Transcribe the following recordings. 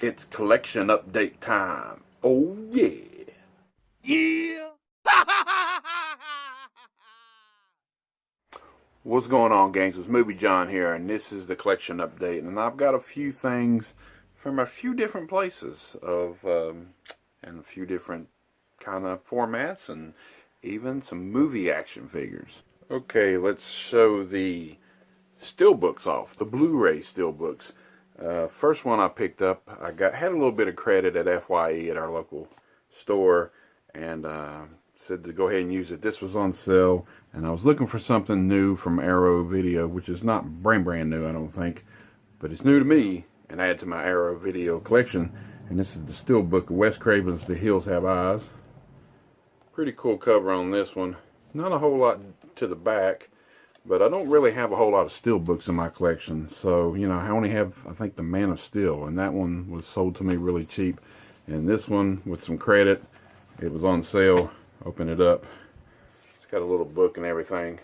It's collection update time. Oh yeah. Yeah. What's going on, gangs? It's Movie John here, and this is the collection update. And I've got a few things from a few different places and a few different kind of formats, and even some movie action figures. Okay, let's show the steelbooks off, the Blu-ray steelbooks. First one I picked up, had a little bit of credit at FYE at our local store, and said to go ahead and use it. This was on sale, and I was looking for something new from Arrow Video, which is not brand new, I don't think, but it's new to me, and add to my Arrow Video collection. And this is the steelbook of Wes Craven's The Hills Have Eyes. Pretty cool cover on this one. Not a whole lot to the back, but I don't really have a whole lot of steelbooks in my collection. So, you know, I only have, I think, the Man of Steel, and that one was sold to me really cheap. And this one, with some credit, it was on sale. Open it up. It's got a little book and everything.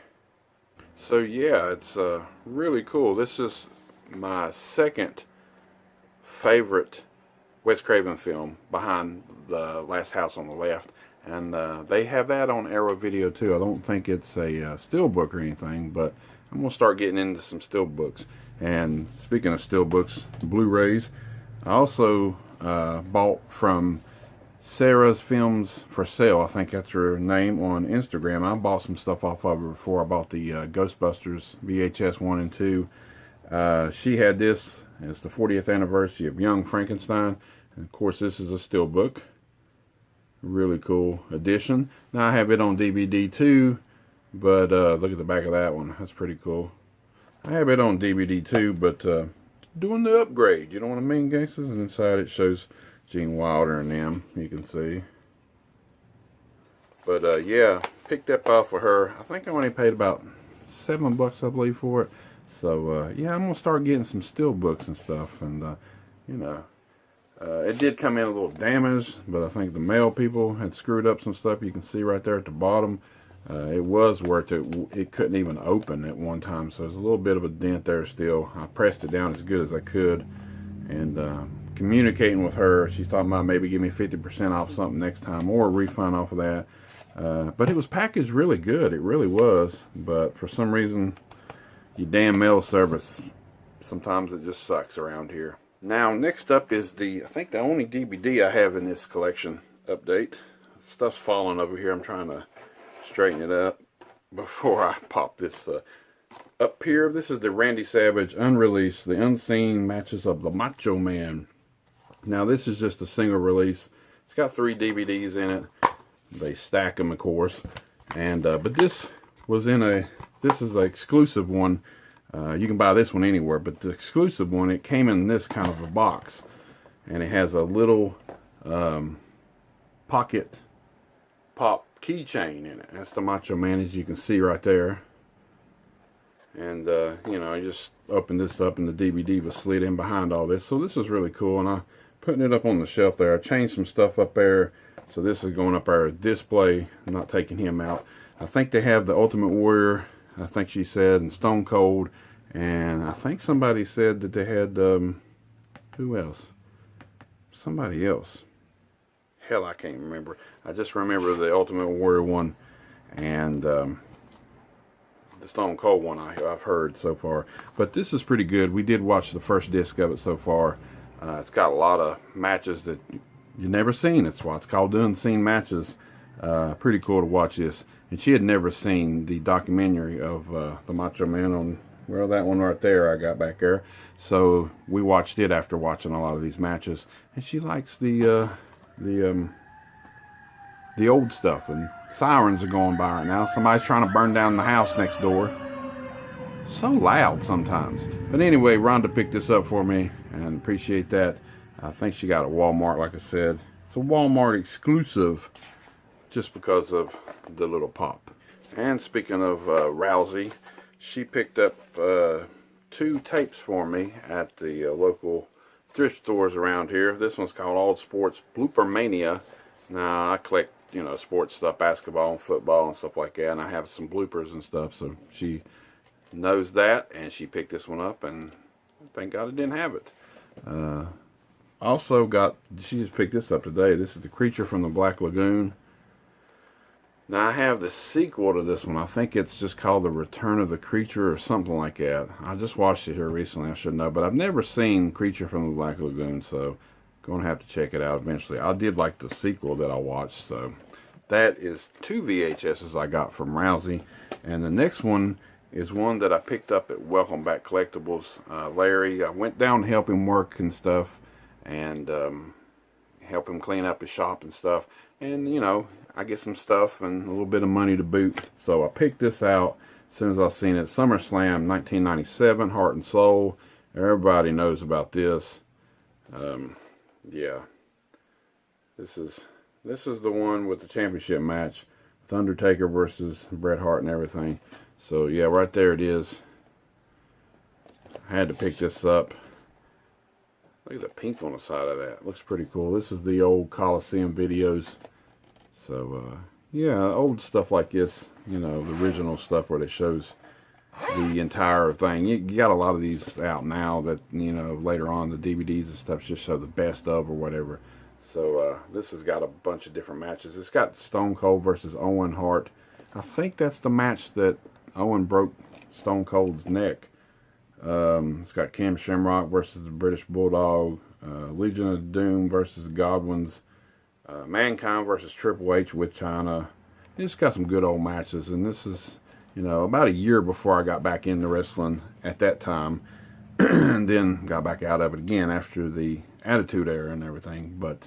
So yeah, it's really cool. This is my second favorite Wes Craven film, behind The Last House on the Left. And they have that on Arrow Video too. I don't think it's a steelbook or anything, but I'm going to start getting into some steelbooks. And speaking of steelbooks, Blu-rays, I also bought from Sarah's Films for Sale, I think that's her name, on Instagram. I bought some stuff off of her before. I bought the Ghostbusters VHS 1 and 2. She had this as the 40th anniversary of Young Frankenstein. And of course, this is a steelbook. Really cool edition. Now I have it on DVD too, but look at the back of that one. That's pretty cool. I have it on DVD too, but doing the upgrade, you know what I mean, gangsters? And inside it shows Gene Wilder and them, you can see. But yeah, picked that up for her. I think I only paid about $7, I believe, for it. So yeah, I'm gonna start getting some steelbooks and stuff. And you know, it did come in a little damaged, but I think the mail people had screwed up some stuff. You can see right there at the bottom. It was worth it. It couldn't even open at one time, so there's a little bit of a dent there still. I pressed it down as good as I could, and communicating with her, she's talking about maybe give me 50% off something next time, or a refund off of that. But it was packaged really good. It really was. But for some reason, your damn mail service, sometimes it just sucks around here. Now, next up is I think the only DVD I have in this collection update. Stuff's falling over here. I'm trying to straighten it up before I pop this up here. This is the Randy Savage unreleased, The Unseen Matches of the Macho Man. Now, this is just a single release. It's got 3 DVDs in it. They stack them, of course. And but this was this is an exclusive one. You can buy this one anywhere, but the exclusive one, it came in this kind of a box, and it has a little pocket pop keychain in it. That's the Macho Man, as you can see right there. And you know, I just opened this up, and the DVD was slid in behind all this. So this is really cool, and I'm putting it up on the shelf there. I changed some stuff up there, so this is going up our display. I'm not taking him out. I think they have the Ultimate Warrior, I think she said, and Stone Cold, and I think somebody said that they had who else? Somebody else. Hell, I can't remember. I just remember the Ultimate Warrior one, and the Stone Cold one I've heard so far. But this is pretty good. We did watch the first disc of it so far. It's got a lot of matches that you've never seen. That's why it's called The Unseen Matches. Pretty cool to watch this. And she had never seen the documentary of the Macho Man on, well, that one right there I got back there. So we watched it after watching a lot of these matches. And she likes the old stuff. And sirens are going by right now. Somebody's trying to burn down the house next door. So loud sometimes. But anyway, Rhonda picked this up for me, and appreciate that. I think she got it at Walmart, like I said. It's a Walmart exclusive, just because of the little pop. And speaking of Rousey, she picked up 2 tapes for me at the local thrift stores around here. This one's called All Sports Blooper Mania. Now, I collect, you know, sports stuff, basketball and football and stuff like that, and I have some bloopers and stuff, so she knows that, and she picked this one up, and thank God I didn't have it. Also got, she just picked this up today. This is The Creature from the Black Lagoon. Now I have the sequel to this one. I think it's just called The Return of the Creature or something like that. I just watched it here recently, I should know. But I've never seen Creature from the Black Lagoon, so going to have to check it out eventually. I did like the sequel that I watched, so that is 2 VHSs I got from Rousey. And the next one is one that I picked up at Welcome Back Collectibles. Larry, I went down to help him work and stuff, and help him clean up his shop and stuff. And, you know, I get some stuff and a little bit of money to boot. So I picked this out as soon as I seen it. SummerSlam 1997, Heart and Soul. Everybody knows about this. Yeah. This is the one with the championship match. With Undertaker versus Bret Hart and everything. So, yeah, right there it is. I had to pick this up. Look at the pink on the side of that. Looks pretty cool. This is the old Coliseum videos. So, yeah, old stuff like this. You know, the original stuff where it shows the entire thing. You got a lot of these out now that, you know, later on the DVDs and stuff just show the best of or whatever. So, this has got a bunch of different matches. It's got Stone Cold versus Owen Hart. I think that's the match that Owen broke Stone Cold's neck. It's got Cam Shamrock versus the British Bulldog, Legion of Doom versus Godwins, Mankind versus Triple H with China. It's got some good old matches, and this is, you know, about a year before I got back into wrestling at that time, and then got back out of it again after the Attitude Era and everything, but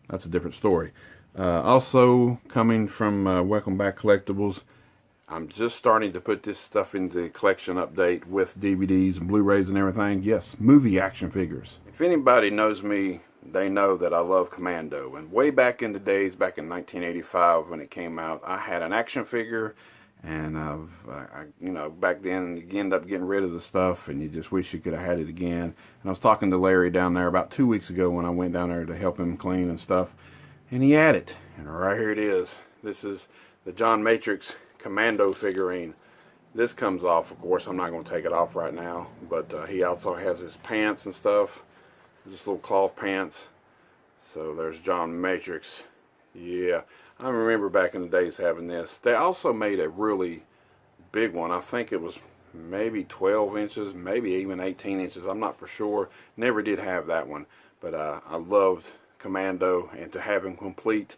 that's a different story. Also, coming from Welcome Back Collectibles, I'm just starting to put this stuff into the collection update with DVDs and Blu-rays and everything. Yes, movie action figures. If anybody knows me, they know that I love Commando. And way back in the days, back in 1985 when it came out, I had an action figure. And, you know, back then you end up getting rid of the stuff and you just wish you could have had it again. And I was talking to Larry down there about 2 weeks ago when I went down there to help him clean and stuff. And he had it. And right here it is. This is the John Matrix Commando figurine. This comes off, of course. I'm not going to take it off right now, but he also has his pants and stuff, just little cloth pants. So there's John Matrix. Yeah, I remember back in the days having this. They also made a really big one. I think it was maybe 12 inches, maybe even 18 inches. I'm not for sure. Never did have that one, but I loved Commando, and to have him complete,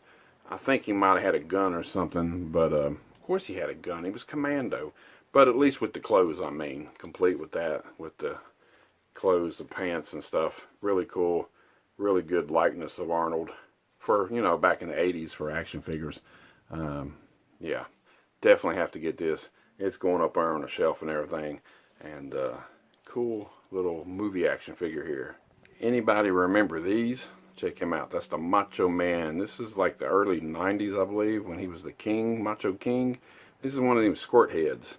I think he might have had a gun or something, but of course he had a gun. He was Commando, but at least with the clothes, I mean, complete with that, with the clothes, the pants and stuff. Really cool, really good likeness of Arnold for, you know, back in the 80s for action figures. Yeah, definitely have to get this. It's going up there on the shelf and everything, and cool little movie action figure here. Anybody remember these? Check him out. That's the Macho Man. This is like the early 90s, I believe, when he was the King, Macho King. This is one of them squirt heads.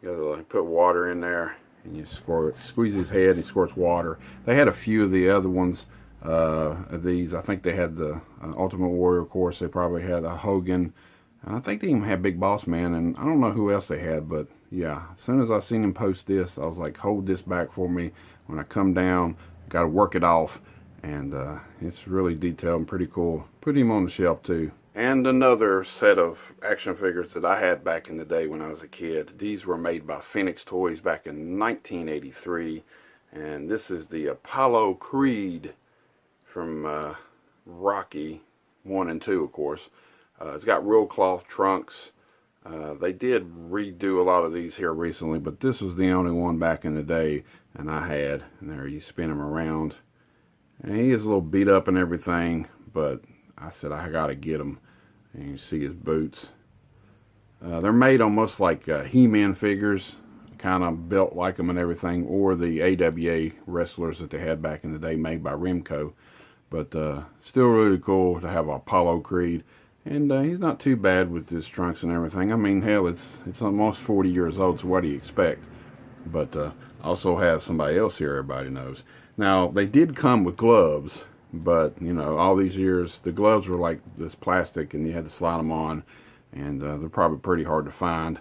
You gotta like put water in there, and you squeeze his head, and he squirts water. They had a few of the other ones of these. I think they had the Ultimate Warrior, of course. They probably had a Hogan. And I think they even had Big Boss Man, and I don't know who else they had, but yeah. As soon as I seen him post this, I was like, hold this back for me. When I come down, got to work it off. And it's really detailed and pretty cool. Put him on the shelf too. And another set of action figures that I had back in the day when I was a kid. These were made by Phoenix Toys back in 1983. And this is the Apollo Creed from Rocky 1 and 2, of course. It's got real cloth trunks. They did redo a lot of these here recently, but this was the only one back in the day, and I had. And there you spin him around. And he is a little beat up and everything, but I said I gotta get him. And you see his boots. They're made almost like He-Man figures, kind of built like them and everything, or the AWA wrestlers that they had back in the day, made by Remco. But still really cool to have Apollo Creed. And he's not too bad with his trunks and everything. I mean, hell, it's almost 40 years old, so what do you expect? But also have somebody else here everybody knows. Now, they did come with gloves, but, you know, all these years, the gloves were like this plastic, and you had to slide them on, and they're probably pretty hard to find.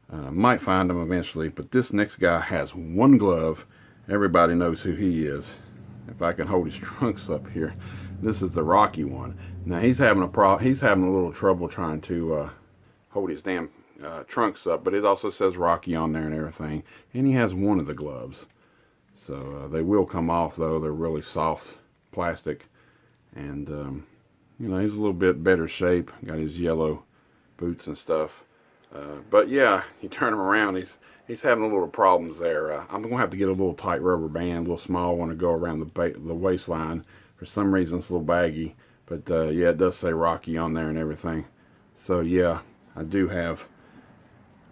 Might find them eventually, but this next guy has one glove. Everybody knows who he is. if I can hold his trunks up here. This is the Rocky one. Now he's having a little trouble trying to hold his damn trunks up, but it also says Rocky on there and everything. And he has one of the gloves. So they will come off though. They're really soft plastic. And you know, he's a little bit better shape. Got his yellow boots and stuff. But yeah, you turn him around, he's having a little problems there. I'm gonna have to get a little tight rubber band, a little small one to go around the waistline. For some reason it's a little baggy, but yeah, it does say Rocky on there and everything. So yeah, I do have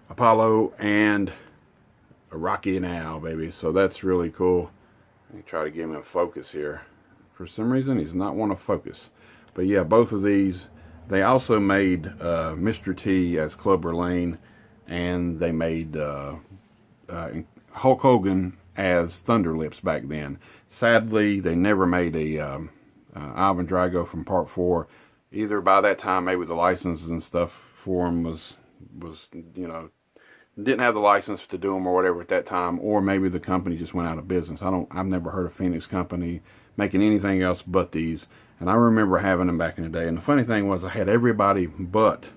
Apollo and a Rocky now, baby. So that's really cool. Let me try to give him a focus here. For some reason he's not want to focus. But yeah, both of these. They also made Mr. T as Clubber Lang, and they made Hulk Hogan as Thunder Lips back then. Sadly, they never made a Ivan Drago from Part 4. Either by that time, maybe the licenses and stuff for them was you know, didn't have the license to do them or whatever at that time, or maybe the company just went out of business. I've never heard of Phoenix Company making anything else but these. And I remember having them back in the day. And the funny thing was I had everybody but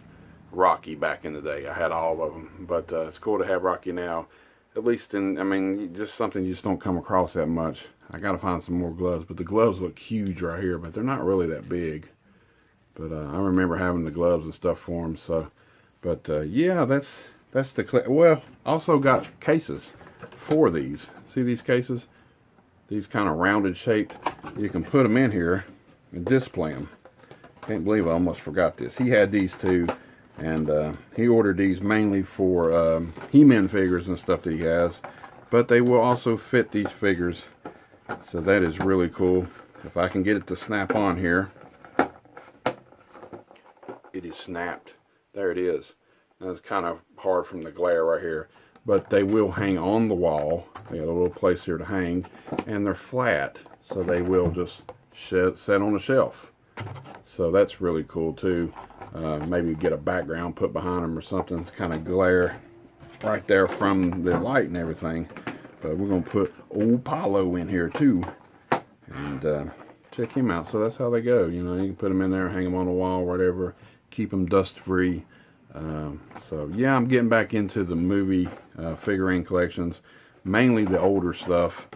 Rocky back in the day. I had all of them. But it's cool to have Rocky now. At least in, I mean, just something you just don't come across that much. I got to find some more gloves. But the gloves look huge right here. But they're not really that big. But I remember having the gloves and stuff for them. So, but yeah, that's the, well, also got cases for these. See these cases? These kind of rounded shaped. You can put them in here and display them. Can't believe I almost forgot this. He had these too, and he ordered these mainly for He-Man figures and stuff that he has, but they will also fit these figures, so that is really cool. If I can get it to snap on here, it is snapped. There it is. Now it's kind of hard from the glare right here, but they will hang on the wall. They got a little place here to hang, and they're flat, so they will just set on a shelf. So that's really cool too. Maybe get a background put behind them or something to kind of glare right there from the light and everything. But we're going to put old Apollo in here too, and check him out. So that's how they go. You know, you can put them in there, hang them on the wall, whatever, keep them dust free. So yeah, I'm getting back into the movie figurine collections, mainly the older stuff,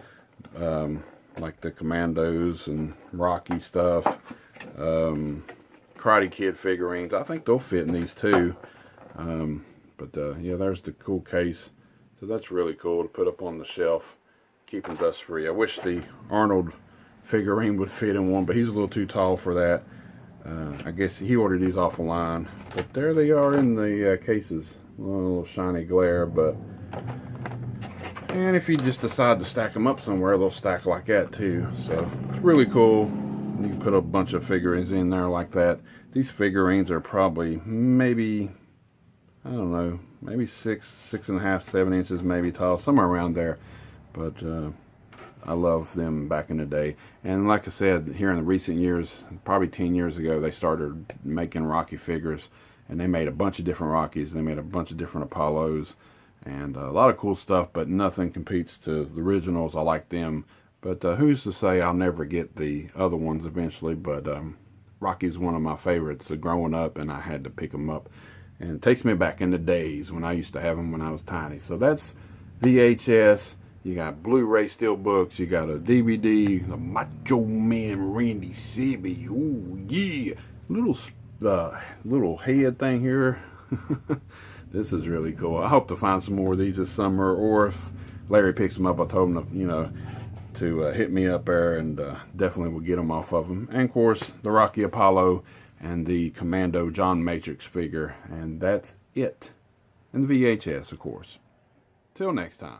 like the Commandos and Rocky stuff, Karate Kid figurines. I think they'll fit in these too. But yeah, there's the cool case. So that's really cool to put up on the shelf, keep them dust free. I wish the Arnold figurine would fit in one, but he's a little too tall for that. I guess he ordered these off the line, but there they are in the cases. A little shiny glare, but and if you just decide to stack them up somewhere, they'll stack like that too. So it's really cool. You can put a bunch of figurines in there like that. These figurines are probably maybe, I don't know, maybe 6.5, 7 inches maybe tall, somewhere around there. But I love them back in the day. And like I said, here in the recent years, probably 10 years ago, they started making Rocky figures. And they made a bunch of different Rockies. They made a bunch of different Apollos. And a lot of cool stuff, but nothing competes to the originals. I like them. But who's to say I'll never get the other ones eventually. But Rocky's one of my favorites growing up, and I had to pick them up. And it takes me back in the days when I used to have them when I was tiny. So that's VHS. You got Blu-ray steelbooks. You got a DVD. The Macho Man Randy Savage. Ooh, yeah. Little head thing here. This is really cool. I hope to find some more of these this summer, or if Larry picks them up, I told him to, you know, to hit me up there, and definitely will get them off of them. And of course, the Rocky Apollo and the Commando John Matrix figure, and that's it. And the VHS, of course. Till next time.